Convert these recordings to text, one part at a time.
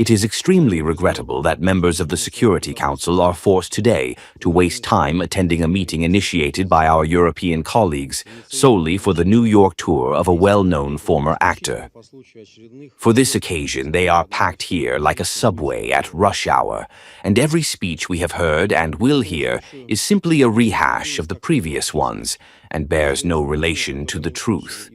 It is extremely regrettable that members of the Security Council are forced today to waste time attending a meeting initiated by our European colleagues solely for the New York tour of a well-known former actor. For this occasion, they are packed here like a subway at rush hour, and every speech we have heard and will hear is simply a rehash of the previous ones and bears no relation to the truth.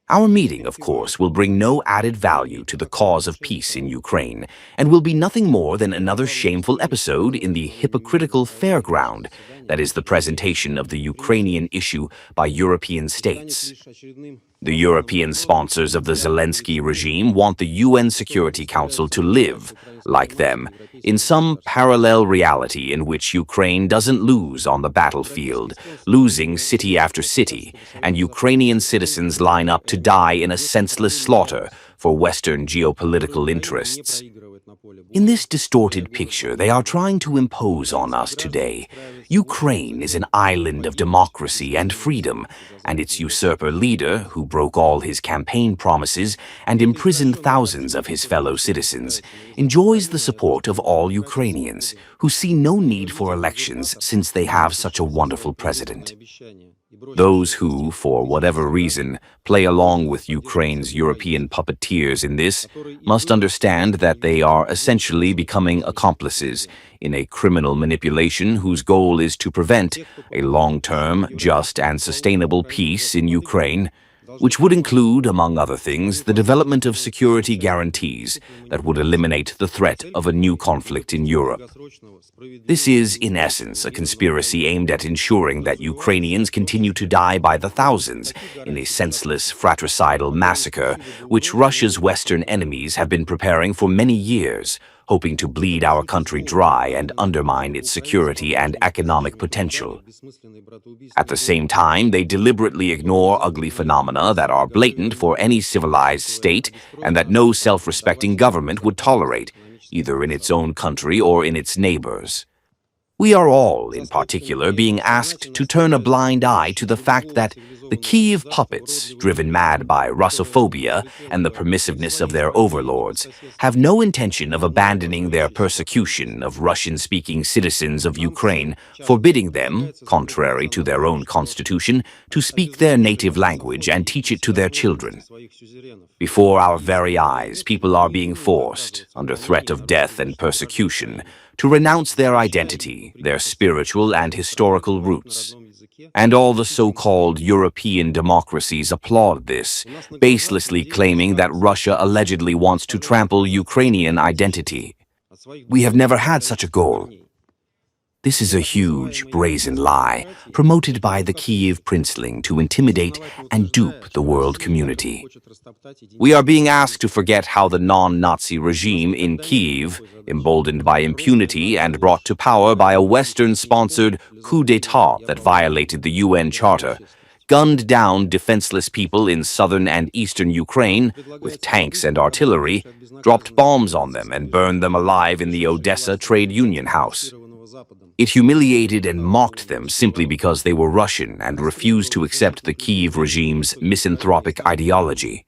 Our meeting, of course, will bring no added value to the cause of peace in Ukraine and will be nothing more than another shameful episode in the hypocritical fairground that is the presentation of the Ukrainian issue by European states. The European sponsors of the Zelensky regime want the UN Security Council to live, like them, in some parallel reality in which Ukraine doesn't lose on the battlefield, losing city after city, and Ukrainian citizens line up to die in a senseless slaughter for Western geopolitical interests. In this distorted picture they are trying to impose on us today, Ukraine is an island of democracy and freedom, and its usurper leader, who broke all his campaign promises and imprisoned thousands of his fellow citizens, enjoys the support of all Ukrainians, who see no need for elections since they have such a wonderful president. Those who, for whatever reason, play along with Ukraine's European puppeteers in this must understand that they are essentially becoming accomplices in a criminal manipulation whose goal is to prevent a long-term, just and sustainable peace in Ukraine, which would include, among other things, the development of security guarantees that would eliminate the threat of a new conflict in Europe. This is, in essence, a conspiracy aimed at ensuring that Ukrainians continue to die by the thousands in a senseless, fratricidal massacre which Russia's Western enemies have been preparing for many years, hoping to bleed our country dry and undermine its security and economic potential. At the same time, they deliberately ignore ugly phenomena that are blatant for any civilized state and that no self-respecting government would tolerate, either in its own country or in its neighbors. We are all, in particular, being asked to turn a blind eye to the fact that the Kyiv puppets, driven mad by Russophobia and the permissiveness of their overlords, have no intention of abandoning their persecution of Russian-speaking citizens of Ukraine, forbidding them, contrary to their own constitution, to speak their native language and teach it to their children. Before our very eyes, people are being forced, under threat of death and persecution, to renounce their identity, their spiritual and historical roots. And all the so-called European democracies applaud this, baselessly claiming that Russia allegedly wants to trample Ukrainian identity. We have never had such a goal. This is a huge, brazen lie, promoted by the Kyiv princeling to intimidate and dupe the world community. We are being asked to forget how the non-Nazi regime in Kyiv, emboldened by impunity and brought to power by a Western-sponsored coup d'etat that violated the UN Charter, gunned down defenseless people in southern and eastern Ukraine with tanks and artillery, dropped bombs on them and burned them alive in the Odessa Trade Union House. It humiliated and mocked them simply because they were Russian and refused to accept the Kyiv regime's misanthropic ideology.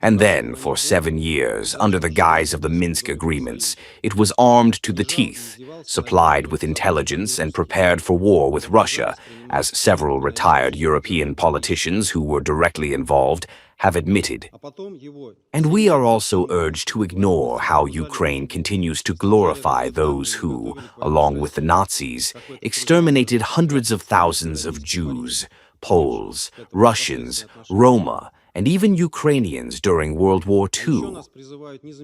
And then, for 7 years, under the guise of the Minsk agreements, it was armed to the teeth, supplied with intelligence and prepared for war with Russia, as several retired European politicians who were directly involved have admitted. And we are also urged to ignore how Ukraine continues to glorify those who, along with the Nazis, exterminated hundreds of thousands of Jews, Poles, Russians, Roma, and even Ukrainians during World War II.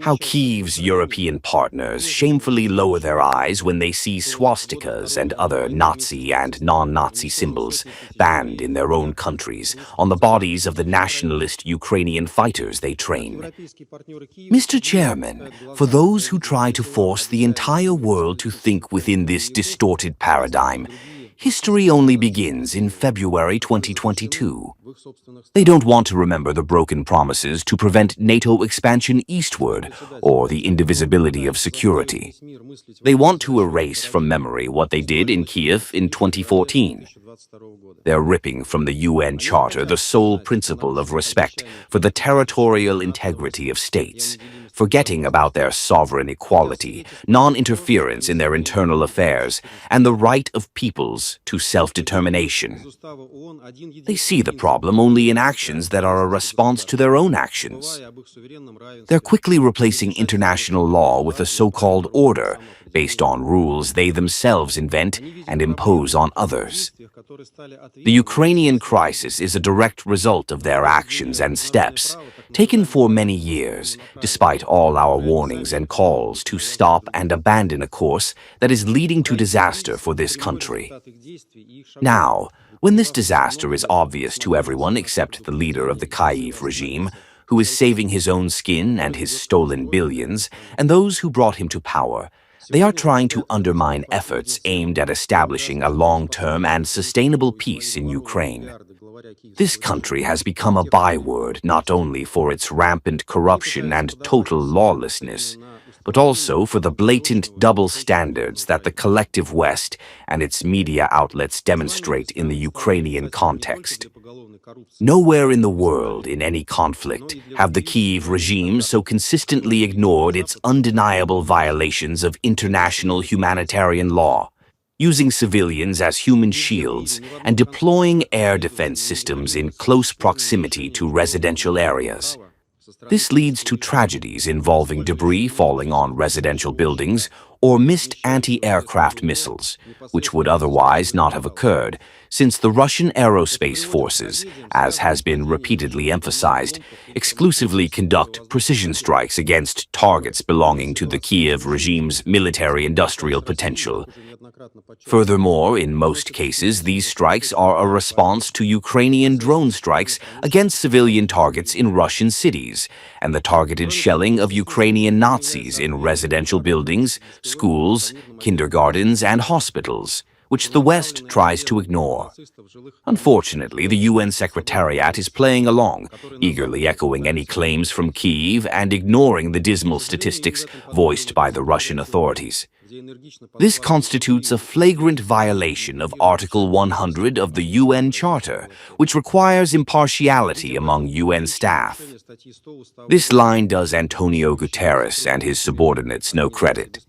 How Kyiv's European partners shamefully lower their eyes when they see swastikas and other Nazi and non-Nazi symbols banned in their own countries on the bodies of the nationalist Ukrainian fighters they train. Mr. Chairman, for those who try to force the entire world to think within this distorted paradigm, history only begins in February 2022. They don't want to remember the broken promises to prevent NATO expansion eastward or the indivisibility of security. They want to erase from memory what they did in Kyiv in 2014. They're ripping from the UN Charter the sole principle of respect for the territorial integrity of states, forgetting about their sovereign equality, non-interference in their internal affairs, and the right of peoples to self-determination. They see the problem only in actions that are a response to their own actions. They're quickly replacing international law with a so-called order based on rules they themselves invent and impose on others. The Ukrainian crisis is a direct result of their actions and steps, taken for many years, despite all our warnings and calls to stop and abandon a course that is leading to disaster for this country. Now, when this disaster is obvious to everyone except the leader of the Kyiv regime, who is saving his own skin and his stolen billions, and those who brought him to power, they are trying to undermine efforts aimed at establishing a long-term and sustainable peace in Ukraine. This country has become a byword not only for its rampant corruption and total lawlessness, but also for the blatant double standards that the collective West and its media outlets demonstrate in the Ukrainian context. Nowhere in the world, in any conflict, have the Kyiv regime so consistently ignored its undeniable violations of international humanitarian law, using civilians as human shields and deploying air defense systems in close proximity to residential areas. This leads to tragedies involving debris falling on residential buildings or missed anti-aircraft missiles, which would otherwise not have occurred, since the Russian aerospace forces, as has been repeatedly emphasized, exclusively conduct precision strikes against targets belonging to the Kyiv regime's military-industrial potential. Furthermore, in most cases, these strikes are a response to Ukrainian drone strikes against civilian targets in Russian cities, and the targeted shelling of Ukrainian Nazis in residential buildings, schools, kindergartens, and hospitals, which the West tries to ignore. Unfortunately, the UN Secretariat is playing along, eagerly echoing any claims from Kyiv and ignoring the dismal statistics voiced by the Russian authorities. This constitutes a flagrant violation of Article 100 of the UN Charter, which requires impartiality among UN staff. This line does Antonio Guterres and his subordinates no credit.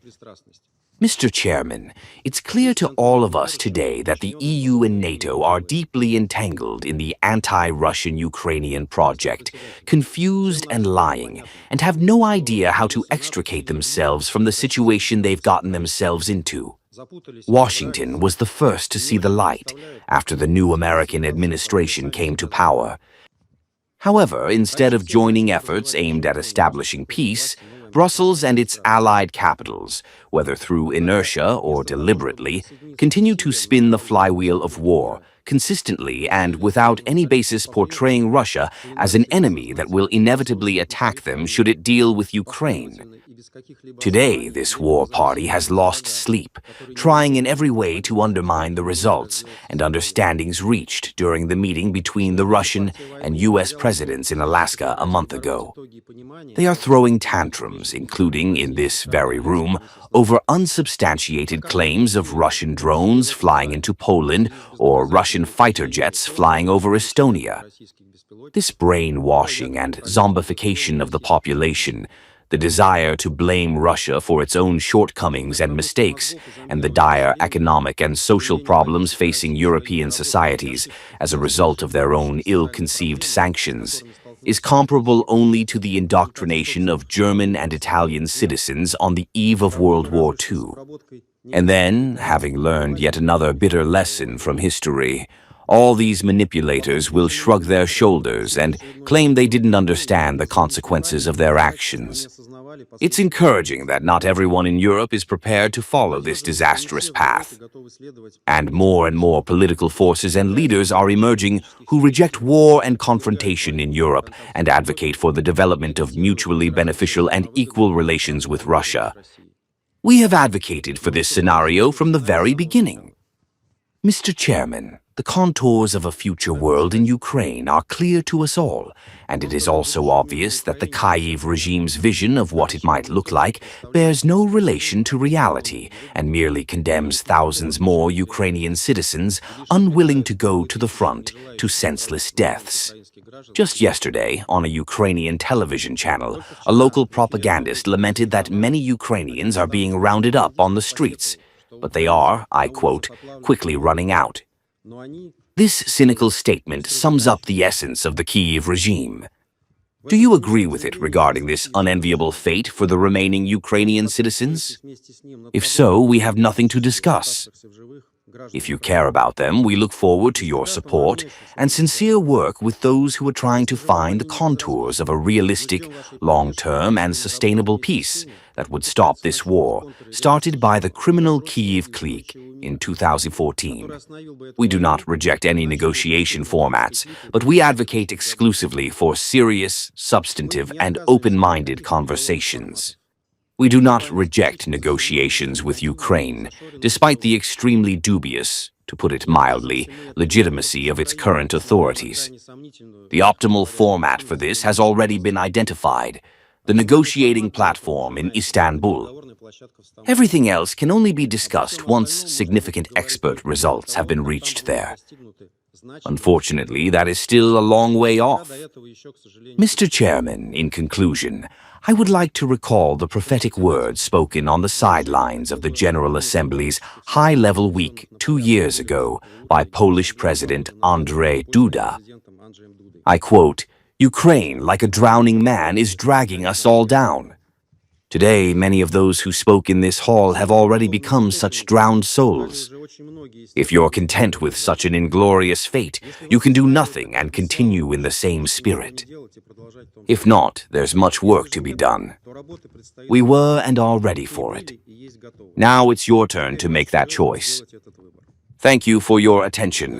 Mr. Chairman, it's clear to all of us today that the EU and NATO are deeply entangled in the anti-Russian Ukrainian project, confused and lying, and have no idea how to extricate themselves from the situation they've gotten themselves into. Washington was the first to see the light after the new American administration came to power. However, instead of joining efforts aimed at establishing peace, Brussels and its allied capitals, whether through inertia or deliberately, continue to spin the flywheel of war, consistently and without any basis portraying Russia as an enemy that will inevitably attack them should it deal with Ukraine. Today, this war party has lost sleep, trying in every way to undermine the results and understandings reached during the meeting between the Russian and U.S. presidents in Alaska a month ago. They are throwing tantrums, including in this very room, over unsubstantiated claims of Russian drones flying into Poland or Russian fighter jets flying over Estonia. This brainwashing and zombification of the population, the desire to blame Russia for its own shortcomings and mistakes, and the dire economic and social problems facing European societies as a result of their own ill-conceived sanctions, is comparable only to the indoctrination of German and Italian citizens on the eve of World War II. And then, having learned yet another bitter lesson from history, all these manipulators will shrug their shoulders and claim they didn't understand the consequences of their actions. It's encouraging that not everyone in Europe is prepared to follow this disastrous path. And more political forces and leaders are emerging who reject war and confrontation in Europe and advocate for the development of mutually beneficial and equal relations with Russia. We have advocated for this scenario from the very beginning. Mr. Chairman, the contours of a future world in Ukraine are clear to us all, and it is also obvious that the Kyiv regime's vision of what it might look like bears no relation to reality and merely condemns thousands more Ukrainian citizens unwilling to go to the front to senseless deaths. Just yesterday, on a Ukrainian television channel, a local propagandist lamented that many Ukrainians are being rounded up on the streets, but they are, I quote, quickly running out. This cynical statement sums up the essence of the Kyiv regime. Do you agree with it regarding this unenviable fate for the remaining Ukrainian citizens? If so, we have nothing to discuss. If you care about them, we look forward to your support and sincere work with those who are trying to find the contours of a realistic, long-term and sustainable peace that would stop this war, started by the criminal Kyiv clique in 2014. We do not reject any negotiation formats, but we advocate exclusively for serious, substantive, and open-minded conversations. We do not reject negotiations with Ukraine, despite the extremely dubious, to put it mildly, legitimacy of its current authorities. The optimal format for this has already been identified: the negotiating platform in Istanbul. Everything else can only be discussed once significant expert results have been reached there. Unfortunately, that is still a long way off. Mr. Chairman, in conclusion, I would like to recall the prophetic words spoken on the sidelines of the General Assembly's high-level week 2 years ago by Polish President Andrzej Duda. I quote, "Ukraine, like a drowning man, is dragging us all down." Today, many of those who spoke in this hall have already become such drowned souls. If you're content with such an inglorious fate, you can do nothing and continue in the same spirit. If not, there's much work to be done. We were and are ready for it. Now it's your turn to make that choice. Thank you for your attention.